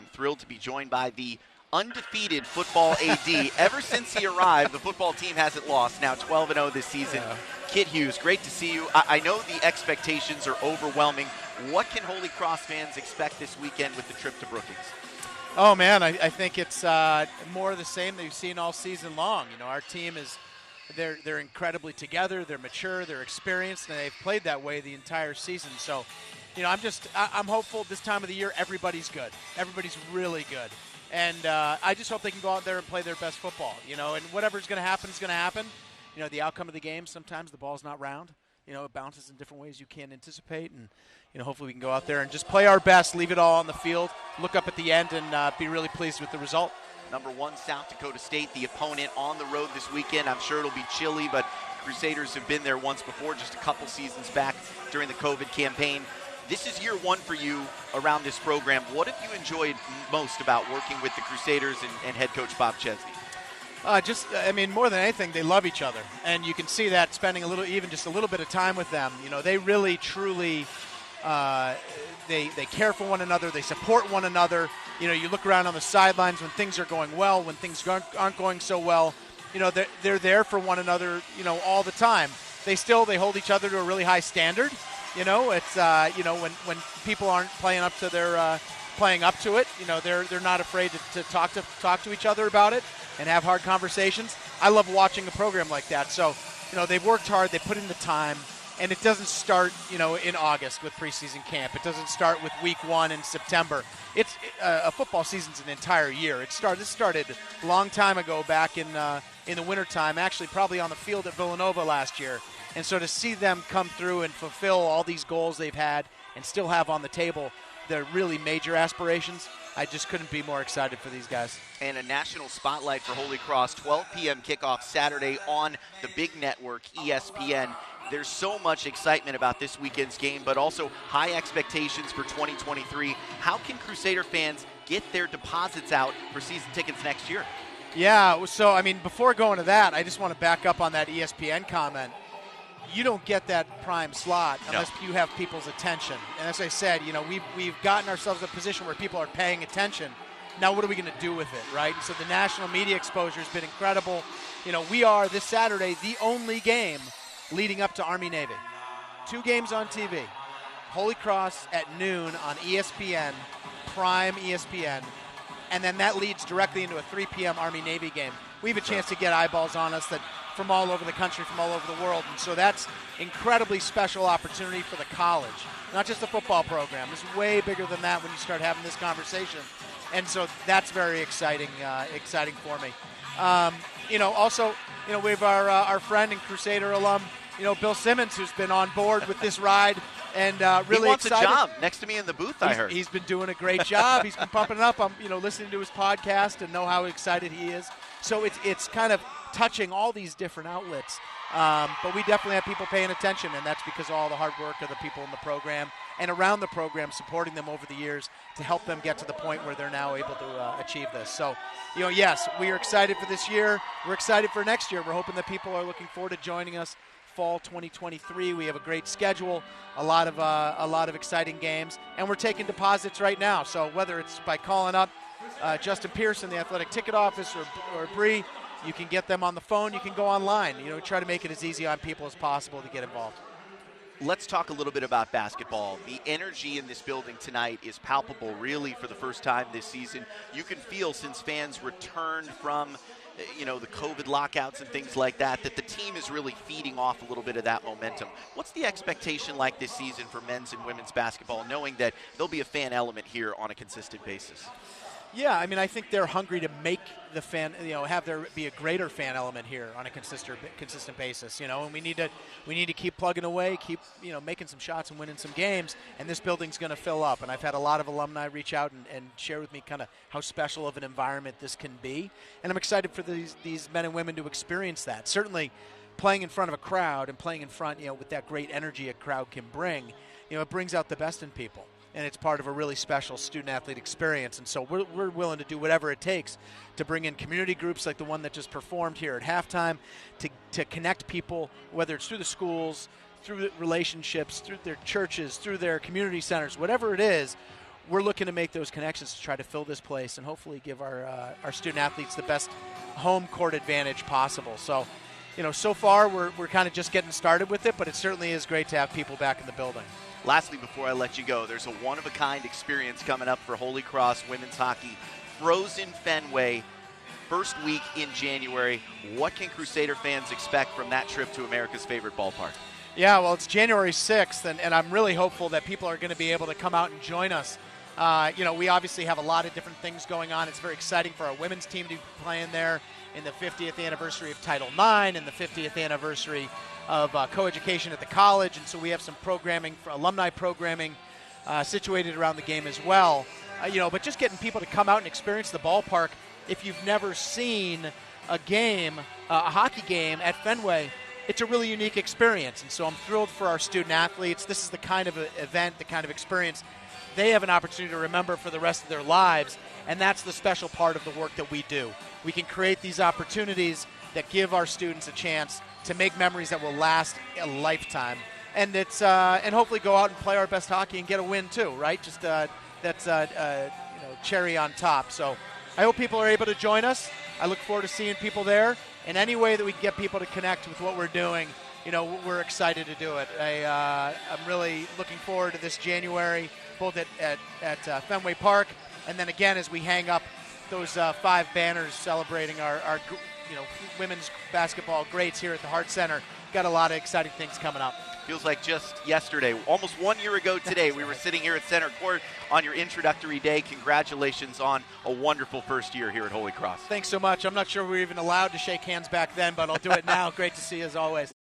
I'm thrilled to be joined by the undefeated football AD. Ever since he arrived, the football team hasn't lost, now 12-0 this season. Yeah. Kit Hughes, great to see you. I know the expectations are overwhelming. What can Holy Cross fans expect this weekend with the trip to Brookings? Oh, man, I think it's more of the same that we've seen all season long. You know, our team is they're incredibly together, they're mature, they're experienced, and they've played that way the entire season. So, you know, I'm hopeful this time of the year everybody's good. Everybody's really good. And I just hope they can go out there and play their best football, you know, and whatever's going to happen is going to happen. You know, the outcome of the game, sometimes the ball's not round. You know, it bounces in different ways you can't anticipate. And, you know, hopefully we can go out there and just play our best, leave it all on the field, look up at the end, and be really pleased with the result. Number 1, South Dakota State, the opponent on the road this weekend. I'm sure it'll be chilly, but Crusaders have been there once before, just a couple seasons back during the COVID campaign. This is year 1 for you around this program. What have you enjoyed most about working with the Crusaders and head coach Bob Chesney? More than anything, they love each other. And you can see that spending just a little bit of time with them. You know, they really, truly, they care for one another. They support one another. You know, you look around on the sidelines when things are going well, when things aren't going so well. You know, they're there for one another, you know, all the time. They hold each other to a really high standard. You know, it's, when people aren't playing up to their playing up to it, you know, they're not afraid to talk to each other about it and have hard conversations. I love watching a program like that. So, you know, they've worked hard, they put in the time, and it doesn't start, you know, in August with preseason camp. It doesn't start with week 1 in September. It's a football season's an entire year. This started a long time ago back in the wintertime, actually probably on the field at Villanova last year. And so to see them come through and fulfill all these goals they've had and still have on the table their really major aspirations, I just couldn't be more excited for these guys. And a national spotlight for Holy Cross, 12 p.m. kickoff Saturday on the big network, ESPN. There's so much excitement about this weekend's game, but also high expectations for 2023. How can Crusader fans get their deposits out for season tickets next year? Yeah, so, before going to that, I just want to back up on that ESPN comment. You don't get that prime slot unless you have people's attention. And as I said, you know, we've gotten ourselves in a position where people are paying attention. Now what are we going to do with it, right? And so the national media exposure has been incredible. You know, we are this Saturday the only game leading up to Army-Navy. 2 games on TV. Holy Cross at noon on ESPN, prime ESPN. And then that leads directly into a 3 p.m. Army-Navy game. We have a chance to get eyeballs on us that from all over the country, from all over the world. And so that's incredibly special opportunity for the college, not just the football program. It's way bigger than that when you start having this conversation. And so that's very exciting for me. Also, we have our friend and Crusader alum, Bill Simmons, who's been on board with this ride and really he wants excited. a job next to me in the booth, I heard. He's been doing a great job. He's been pumping it up. I'm, listening to his podcast and know how excited he is. So it's kind of touching all these different outlets. But we definitely have people paying attention, and that's because of all the hard work of the people in the program and around the program supporting them over the years to help them get to the point where they're now able to achieve this. So, yes, we are excited for this year. We're excited for next year. We're hoping that people are looking forward to joining us fall 2023. We have a great schedule, a lot of exciting games, and we're taking deposits right now. So whether it's by calling up Justin Pearson, the athletic ticket office, or Bree, you can get them on the phone. You can go online. Try to make it as easy on people as possible to get involved. Let's talk a little bit about basketball. The energy in this building tonight is palpable, really, for the first time this season. You can feel, since fans returned from the COVID lockouts and things like that the team is really feeding off a little bit of that momentum. What's the expectation like this season for men's and women's basketball, knowing that there'll be a fan element here on a consistent basis? Yeah, I think they're hungry to make the fan, have there be a greater fan element here on a consistent basis, and we need to keep plugging away, keep, making some shots and winning some games, and this building's going to fill up. And I've had a lot of alumni reach out and share with me kind of how special of an environment this can be, and I'm excited for these men and women to experience that. Certainly, playing in front of a crowd and playing in front, with that great energy a crowd can bring, it brings out the best in people. And it's part of a really special student-athlete experience. And so we're willing to do whatever it takes to bring in community groups like the one that just performed here at halftime to connect people, whether it's through the schools, through relationships, through their churches, through their community centers, whatever it is. we're looking to make those connections to try to fill this place and hopefully give our student athletes the best home court advantage possible. So, so far we're kind of just getting started with it, but it certainly is great to have people back in the building. Lastly, before I let you go, there's a one-of-a-kind experience coming up for Holy Cross women's hockey. Frozen Fenway, first week in January. What can Crusader fans expect from that trip to America's favorite ballpark? Yeah, well, it's January 6th, and I'm really hopeful that people are going to be able to come out and join us. We obviously have a lot of different things going on. It's very exciting for our women's team to be playing there in the 50th anniversary of Title IX and the 50th anniversary of coeducation at the college, and so we have some programming, for alumni programming, situated around the game as well. But just getting people to come out and experience the ballpark. If you've never seen a game, a hockey game at Fenway, it's a really unique experience, and so I'm thrilled for our student athletes. This is the kind of event, the kind of experience they have an opportunity to remember for the rest of their lives, and that's the special part of the work that we do. We can create these opportunities that give our students a chance to make memories that will last a lifetime, and and hopefully go out and play our best hockey and get a win too, right? Just that's cherry on top. So I hope people are able to join us. I look forward to seeing people there. In any way that we can get people to connect with what we're doing, we're excited to do it. I'm really looking forward to this January, both at Fenway Park, and then again as we hang up those 5 banners celebrating our women's basketball greats here at the Hart Center. Got a lot of exciting things coming up. Feels like just yesterday, almost 1 year ago today, we were sitting here at Center Court on your introductory day. Congratulations on a wonderful first year here at Holy Cross. Thanks so much. I'm not sure we were even allowed to shake hands back then, but I'll do it now. Great to see you as always.